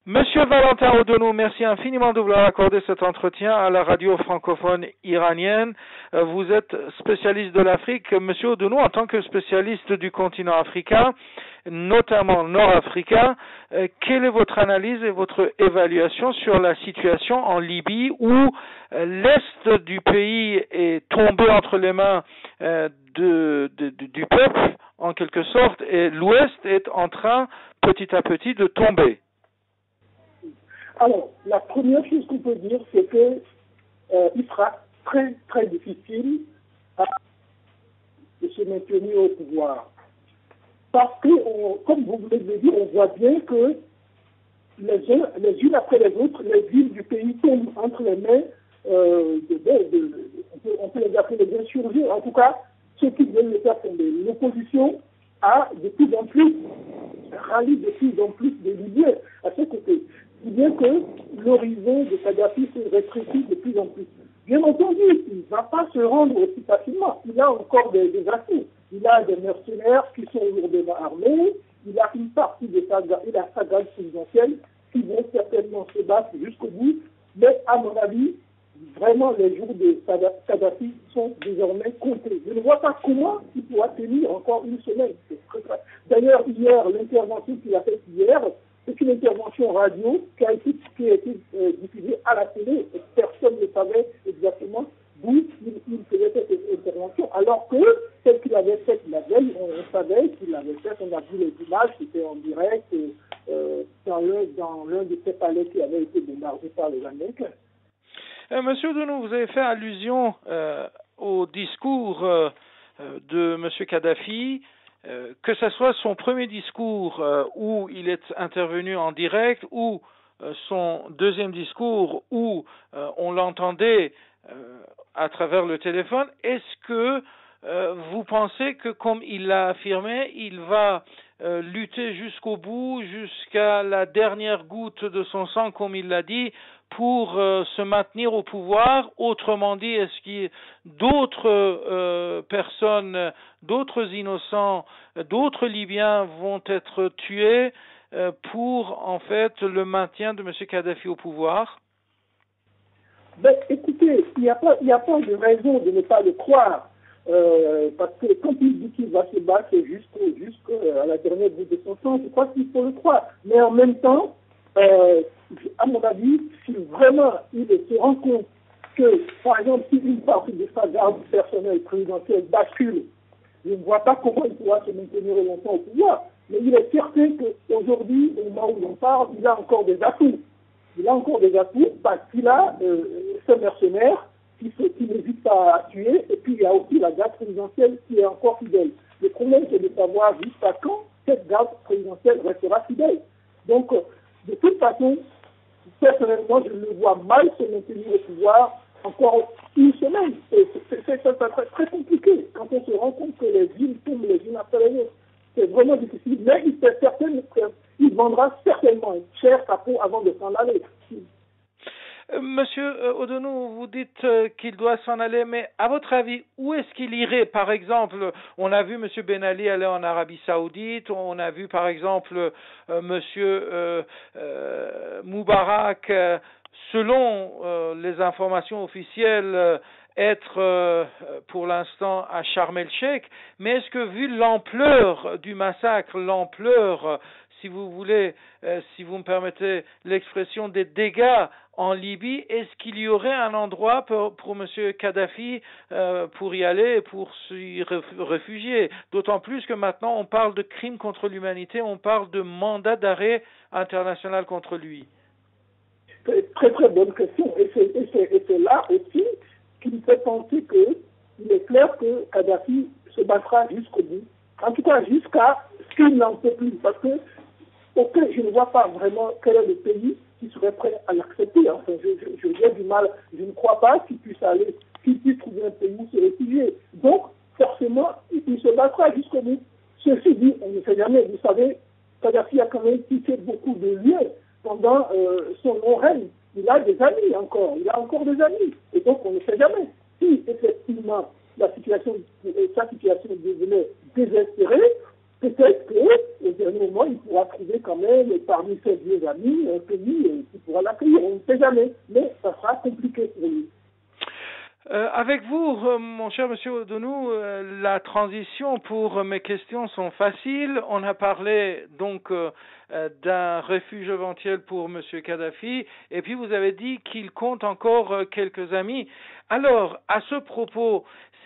Monsieur Valentin Odonou, merci infiniment de vouloir accorder cet entretien à la radio francophone iranienne. Vous êtes spécialiste de l'Afrique. Monsieur Odonou, en tant que spécialiste du continent africain, notamment nord-africain, quelle est votre analyse et votre évaluation sur la situation en Libye où l'Est du pays est tombé entre les mains du peuple, en quelque sorte, et l'Ouest est en train, petit à petit, de tomber? Alors, la première chose qu'on peut dire, c'est que il sera très, très difficile de se maintenir au pouvoir. Parce que, comme vous venez de le dire, on voit bien que les unes après les autres, les villes du pays tombent entre les mains, on peut les appeler les insurgés. En tout cas, ceux qui veulent les faire tomber. L'opposition a de plus en plus rallie de plus en plus de Libyens à ce côté. Si bien que l'horizon de Kadhafi se rétrécit de plus en plus. Bien entendu, il ne va pas se rendre aussi facilement. Il a encore des atouts. Il a des mercenaires qui sont lourdement armés. Il a une partie de sa garde présidentielle qui vont certainement se battre jusqu'au bout. Mais à mon avis, vraiment, les jours de Kadhafi sont désormais comptés. Je ne vois pas comment il pourra tenir encore une semaine. D'ailleurs, hier, l'intervention qu'il a faite hier, c'est une intervention radio qui a été diffusée à la télé et personne ne savait exactement d'où il faisait cette intervention. Alors que celle qu'il avait faite la veille, on savait qu'il l'avait faite, on a vu les images, c'était en direct dans l'un de ces palais qui avait été bombardé par les Américains. Monsieur Odonou, vous avez fait allusion au discours de Monsieur Kadhafi. Que ce soit son premier discours où il est intervenu en direct ou son deuxième discours où on l'entendait à travers le téléphone, est-ce que vous pensez que, comme il l'a affirmé, il va lutter jusqu'au bout, jusqu'à la dernière goutte de son sang, comme il l'a dit, pour se maintenir au pouvoir? Autrement dit, est-ce que d'autres personnes, d'autres innocents, d'autres Libyens vont être tués pour, en fait, le maintien de M. Kadhafi au pouvoir? Ben, écoutez, il n'y a pas de raison de ne pas le croire. Parce que quand il dit qu'il va se battre jusqu'à la dernière goutte de son sang, je crois qu'il faut le croire. Mais en même temps, à mon avis, si vraiment il se rend compte que, par exemple, si une partie de sa garde personnelle présidentielle bascule, je ne vois pas comment il pourra se maintenir longtemps au pouvoir. Mais il est certain qu'aujourd'hui, au moment où l'on parle, il a encore des atouts. Il a encore des atouts parce qu'il a ce mercenaire qui n'hésite pas à tuer, et puis il y a aussi la garde présidentielle qui est encore fidèle. Le problème, c'est de savoir jusqu'à quand cette garde présidentielle restera fidèle. Donc, de toute façon, personnellement, je le vois mal se maintenir au pouvoir encore une semaine. C'est très compliqué quand on se rend compte que les villes tombent les unes après les autres. C'est vraiment difficile, mais il est certain qu'il vendra certainement cher sa peau avant de s'en aller. Monsieur Odonou, vous dites qu'il doit s'en aller, mais à votre avis, où est-ce qu'il irait? Par exemple, on a vu Monsieur Ben Ali aller en Arabie Saoudite, on a vu par exemple Monsieur Moubarak, selon les informations officielles, être pour l'instant à Sharm el-Sheikh. Mais est-ce que, vu l'ampleur du massacre, l'ampleur, si vous voulez, si vous me permettez l'expression, des dégâts en Libye, est-ce qu'il y aurait un endroit pour M. Kadhafi pour y aller et pour s'y réfugier? D'autant plus que maintenant on parle de crimes contre l'humanité, on parle de mandat d'arrêt international contre lui. Très très bonne question. Et c'est là aussi qui me fait penser qu'il est clair que Kadhafi se battra jusqu'au bout. En tout cas, jusqu'à ce qu'il n'en peut plus. Parce que je ne vois pas vraiment quel est le pays qui serait prêt à l'accepter. Enfin, j'ai du mal. Je ne crois pas qu'il puisse trouver un pays où se réfugier. Donc, forcément, il se battra jusqu'au bout. Ceci dit, on ne sait jamais. Vous savez, Kadhafi a quand même quitté beaucoup de lieux pendant son long règne. Il a des amis encore. Il a encore des amis. Et donc, on ne sait jamais. Si, effectivement, sa situation devenait désespérée, peut-être qu'au dernier moment, il pourra trouver quand même parmi ses vieux amis un pays qui pourra l'accueillir. On ne sait jamais, mais ça sera compliqué pour lui. Avec vous, mon cher monsieur Odonou, la transition pour mes questions sont faciles. On a parlé donc d'un refuge éventuel pour monsieur Kadhafi, et puis vous avez dit qu'il compte encore quelques amis. Alors, à ce propos,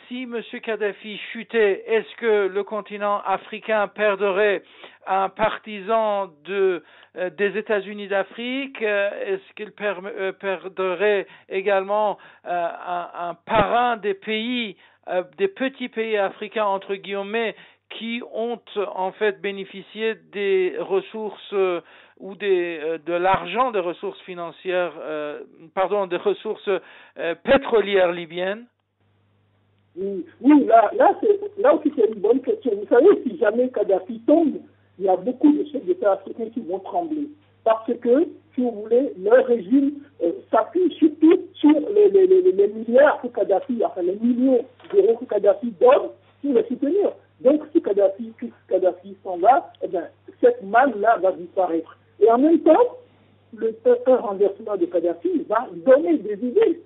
si monsieur Kadhafi chutait, est-ce que le continent africain perdrait un partisan des États-Unis d'Afrique? Est-ce qu'il perdrait également un parrain des pays, des petits pays africains entre guillemets, qui ont en fait bénéficié des ressources ou de l'argent, des ressources financières, des ressources pétrolières libyennes? Oui, là aussi c'est une bonne question. Vous savez, si jamais Kadhafi tombe, il y a beaucoup de chefs d'État africains qui vont trembler. Parce que, si vous voulez, leur régime s'appuie surtout sur les milliards que Kadhafi, enfin les millions d'euros que Kadhafi donne pour les soutenir. Donc, si Kadhafi s'en va, eh bien, cette manne-là va disparaître. Et en même temps, un renversement de Kadhafi va donner des idées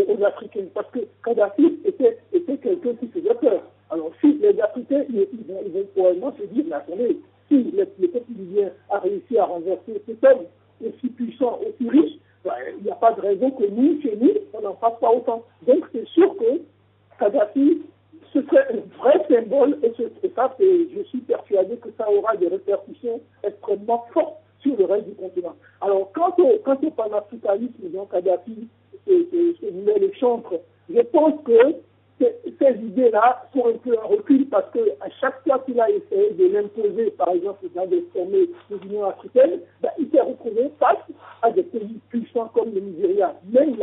aux Africains, parce que Kadhafi était quelqu'un qui faisait peur. Alors, si les Africains, ils vont probablement se dire, mais attendez, si le peuple libyen a réussi à renverser cet homme aussi puissant, aussi riche, ben, il n'y a pas de raison que nous, chez nous, on n'en fasse pas autant. Donc, c'est sûr que Kadhafi, ce serait un vrai symbole, et ça, je suis persuadé que ça aura des répercussions extrêmement fortes sur le reste du continent. Alors, quant au panafricanisme dont Kadhafi voulait le chantre, je pense que ces idées-là sont un peu en recul parce qu'à chaque fois qu'il a essayé de l'imposer, par exemple, dans des sommets de l'Union africaine, ben, il s'est retrouvé face à des pays puissants comme le Nigeria, même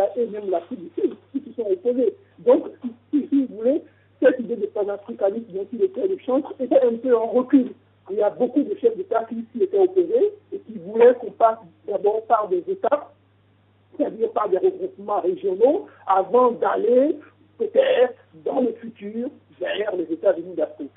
l'Afrique du Sud, qui se sont opposés. Donc, si vous voulez, cette idée de panafricanisme dont il était le chantre était un peu en recul. Il y a beaucoup de chefs d'État qui s'y étaient opposés et qui voulaient qu'on passe d'abord par des États, c'est-à-dire par des regroupements régionaux, avant d'aller peut-être dans le futur vers les États-Unis d'Afrique.